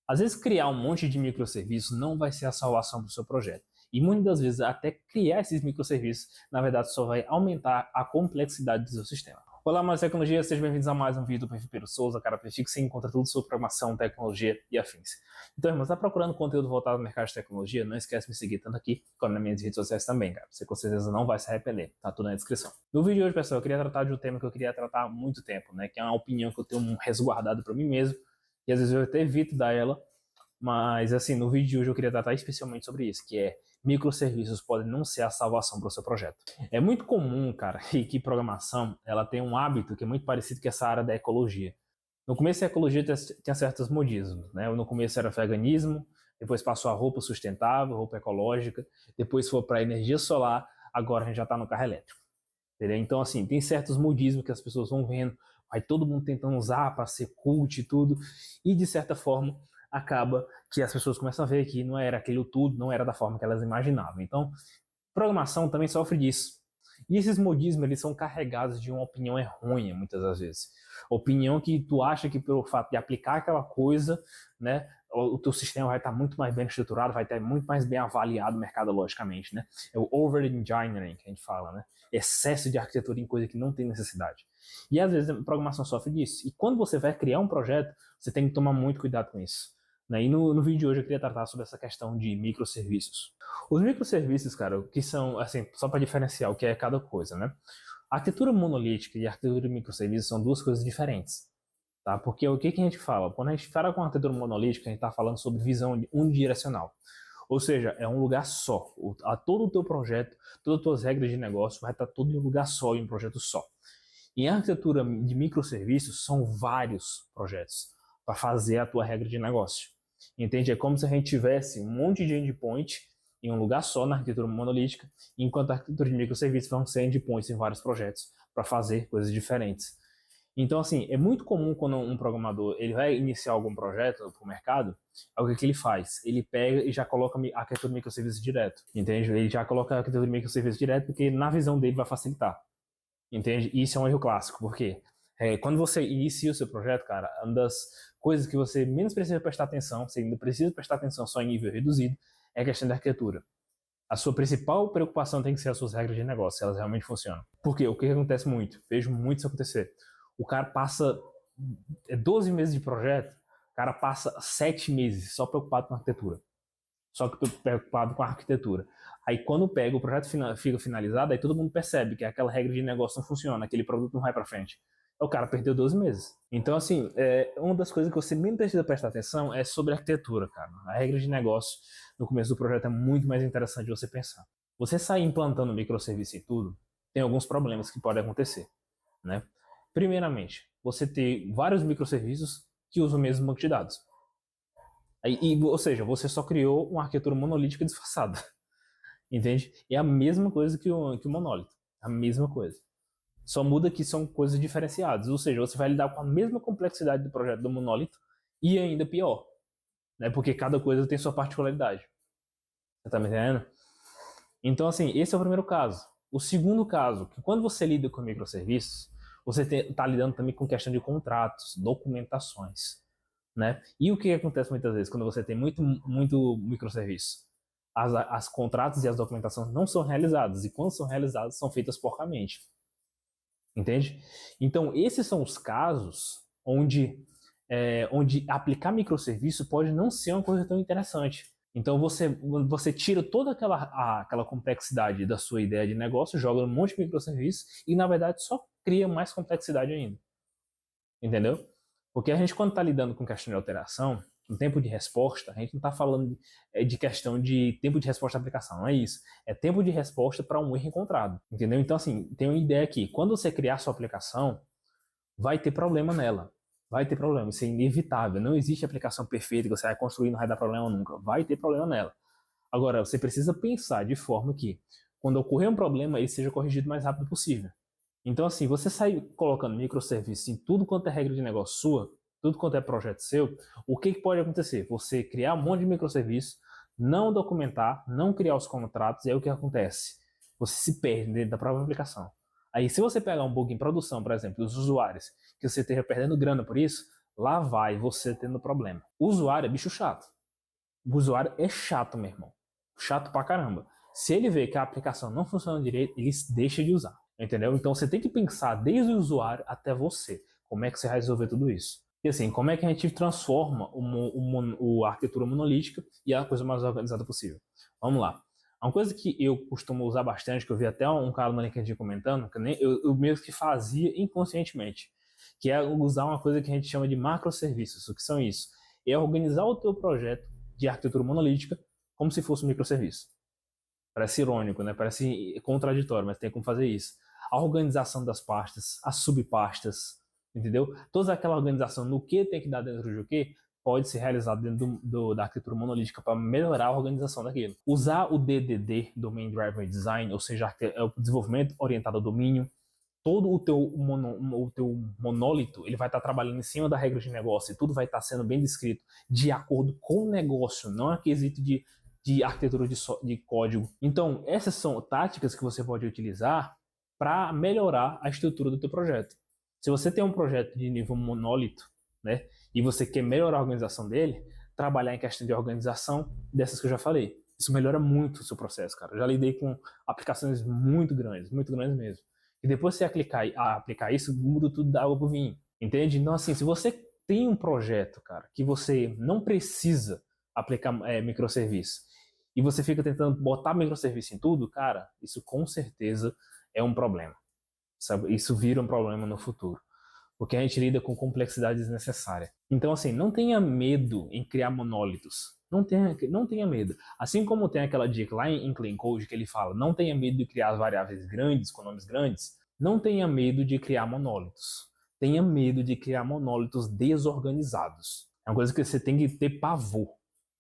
Às vezes criar um monte de microserviços não vai ser a salvação para o seu projeto. E muitas das vezes até criar esses microserviços, na verdade, só vai aumentar a complexidade do seu sistema. Olá, mais tecnologia, sejam bem-vindos a mais um vídeo do Perfil Pedro Souza, cara perfil que você encontra tudo sobre programação, tecnologia e afins. Então, irmãos, está procurando conteúdo voltado ao mercado de tecnologia? Não esquece de me seguir tanto aqui quanto nas minhas redes sociais também, cara. Você com certeza não vai se arrepender, tá tudo na descrição. No vídeo de hoje, pessoal, eu queria tratar de um tema que eu queria tratar há muito tempo, né? Que é uma opinião que eu tenho resguardado para mim mesmo, e às vezes eu até evito dar ela. Mas, assim, no vídeo de hoje eu queria tratar especialmente sobre isso, que é microserviços podem não ser a salvação para o seu projeto. É muito comum, cara, que programação, ela tem um hábito que é muito parecido com essa área da ecologia. No começo a ecologia tinha certos modismos, né? No começo era veganismo, depois passou a roupa sustentável, roupa ecológica, depois foi para energia solar, agora a gente já está no carro elétrico. Entendeu? Então, assim, tem certos modismos que as pessoas vão vendo, vai todo mundo tentando usar para ser cult e tudo, e de certa forma acaba que as pessoas começam a ver que não era aquilo tudo, não era da forma que elas imaginavam. Então, programação também sofre disso. E esses modismos, eles são carregados de uma opinião errônea, muitas das vezes. Opinião que tu acha que pelo fato de aplicar aquela coisa, né, o teu sistema vai estar muito mais bem estruturado, vai estar muito mais bem avaliado mercadologicamente, né? É o over-engineering que a gente fala, né? Excesso de arquitetura em coisa que não tem necessidade. E às vezes a programação sofre disso. E quando você vai criar um projeto, você tem que tomar muito cuidado com isso. Né? E no vídeo de hoje eu queria tratar sobre essa questão de microserviços. Os microserviços, cara, que são, assim, só para diferenciar o que é cada coisa, né? A arquitetura monolítica e a arquitetura de microserviços são duas coisas diferentes. Tá? Porque o que a gente fala? Quando a gente fala com a arquitetura monolítica, a gente está falando sobre visão unidirecional. Ou seja, é um lugar só. Todo o teu projeto, todas as tuas regras de negócio vai estar tudo em um lugar só, em um projeto só. Em arquitetura de microserviços, são vários projetos para fazer a tua regra de negócio. Entende? É como se a gente tivesse um monte de endpoint em um lugar só na arquitetura monolítica, enquanto a arquitetura de microserviços vão ser endpoints em vários projetos para fazer coisas diferentes. Então, assim, é muito comum quando um programador ele vai iniciar algum projeto para o mercado, o que ele faz? Ele pega e já coloca a arquitetura de microserviços direto, entende? Ele já coloca a arquitetura de microserviços direto porque na visão dele vai facilitar, entende? E isso é um erro clássico, porque quando você inicia o seu projeto, cara, uma das coisas que você menos precisa prestar atenção, você ainda precisa prestar atenção só em nível reduzido, é a questão da arquitetura. A sua principal preocupação tem que ser as suas regras de negócio, se elas realmente funcionam. Porque o que acontece muito? Vejo muito isso acontecer. O cara passa 12 meses de projeto, o cara passa 7 meses só preocupado com a arquitetura. Só que preocupado com a arquitetura. Aí quando pega o projeto fica finalizado, aí todo mundo percebe que aquela regra de negócio não funciona, aquele produto não vai para frente. O cara perdeu 12 meses. Então, assim, uma das coisas que você menos precisa prestar atenção é sobre a arquitetura, cara. A regra de negócio no começo do projeto é muito mais interessante de você pensar. Você sair implantando microserviço e tudo, tem alguns problemas que podem acontecer, né? Primeiramente, você ter vários microserviços que usam o mesmo banco de dados. Ou seja, você só criou uma arquitetura monolítica disfarçada. Entende? É a mesma coisa que o monólito. A mesma coisa. Só muda que são coisas diferenciadas. Ou seja, você vai lidar com a mesma complexidade do projeto do monólito e ainda pior. Né? Porque cada coisa tem sua particularidade. Você tá me entendendo? Então, assim, esse é o primeiro caso. O segundo caso, que quando você lida com microserviços, você está lidando também com questão de contratos, documentações. Né? E o que acontece muitas vezes quando você tem muito microserviço? As contratos e as documentações não são realizadas, e quando são realizadas, são feitas porcamente. Entende? Então, esses são os casos onde aplicar microserviço pode não ser uma coisa tão interessante. Então, você tira toda aquela complexidade da sua ideia de negócio, joga um monte de microserviço e, na verdade, só cria mais complexidade ainda. Entendeu? Porque a gente, quando está lidando com questão de alteração, no tempo de resposta, a gente não está falando de questão de tempo de resposta da aplicação, não é isso. É tempo de resposta para um erro encontrado, entendeu? Então, assim, tem uma ideia aqui. Quando você criar sua aplicação, vai ter problema nela. Vai ter problema, isso é inevitável. Não existe aplicação perfeita que você vai construir e não vai dar problema nunca. Vai ter problema nela. Agora, você precisa pensar de forma que, quando ocorrer um problema, ele seja corrigido o mais rápido possível. Então, assim, você sair colocando microserviços em tudo quanto é regra de negócio sua, tudo quanto é projeto seu, o que pode acontecer? Você criar um monte de microserviços, não documentar, não criar os contratos, e aí o que acontece? Você se perde dentro da própria aplicação. Aí, se você pegar um bug em produção, por exemplo, dos usuários, que você esteja perdendo grana por isso, lá vai você tendo problema. O usuário é bicho chato. O usuário é chato, meu irmão. Chato pra caramba. Se ele vê que a aplicação não funciona direito, ele deixa de usar. Entendeu? Então você tem que pensar desde o usuário até você. Como é que você vai resolver tudo isso? E assim, como é que a gente transforma a arquitetura monolítica e a coisa mais organizada possível? Vamos lá. Uma coisa que eu costumo usar bastante, que eu vi até um cara no LinkedIn comentando, que eu mesmo que fazia inconscientemente, que é usar uma coisa que a gente chama de macroserviços. O que são isso? É organizar o teu projeto de arquitetura monolítica como se fosse um microserviço. Parece irônico, né? Parece contraditório, mas tem como fazer isso. A organização das pastas, as subpastas, entendeu? Toda aquela organização no que tem que dar dentro do que pode ser realizado dentro da arquitetura monolítica para melhorar a organização daquilo. Usar o DDD, Domain Driven Design, ou seja, é o desenvolvimento orientado ao domínio, todo o teu monólito ele vai estar trabalhando em cima da regra de negócio e tudo vai estar sendo bem descrito de acordo com o negócio, não é quesito de arquitetura de código. Então, essas são táticas que você pode utilizar para melhorar a estrutura do teu projeto. Se você tem um projeto de nível monólito, né, e você quer melhorar a organização dele, trabalhar em questão de organização dessas que eu já falei. Isso melhora muito o seu processo, cara. Eu já lidei com aplicações muito grandes mesmo. E depois você aplicar isso, muda tudo da água pro vinho. Entende? Então, assim, se você tem um projeto, cara, que você não precisa aplicar microserviço, e você fica tentando botar microserviço em tudo, cara, isso com certeza é um problema. Sabe? Isso vira um problema no futuro. Porque a gente lida com complexidade desnecessária. Então, assim, não tenha medo em criar monólitos. Não tenha medo. Assim como tem aquela dica lá em Clean Code que ele fala, não tenha medo de criar variáveis grandes com nomes grandes, não tenha medo de criar monólitos. Tenha medo de criar monólitos desorganizados. É uma coisa que você tem que ter pavor.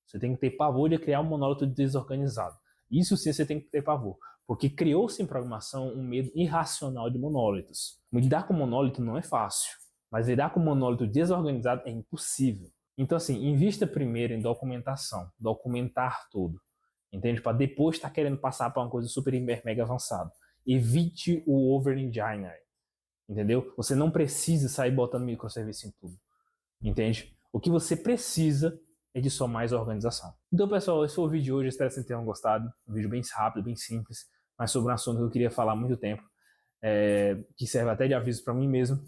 Você tem que ter pavor de criar um monólito desorganizado. Isso sim você tem que ter pavor. Porque criou-se em programação um medo irracional de monólitos. Lidar com monólito não é fácil, mas lidar com monólito desorganizado é impossível. Então, assim, invista primeiro em documentação, documentar tudo, entende? Para depois estar querendo passar para uma coisa super mega avançada. Evite o over-engineering, entendeu? Você não precisa sair botando microserviço em tudo, entende? O que você precisa é de só mais organização. Então, pessoal, esse foi o vídeo de hoje. Espero que vocês tenham gostado. Um vídeo bem rápido, bem simples, mas sobre um assunto que eu queria falar há muito tempo, que serve até de aviso para mim mesmo,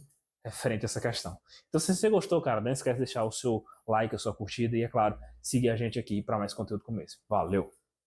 referente a essa questão. Então, se você gostou, cara, não esquece de deixar o seu like, a sua curtida e, é claro, seguir a gente aqui para mais conteúdo como esse. Valeu!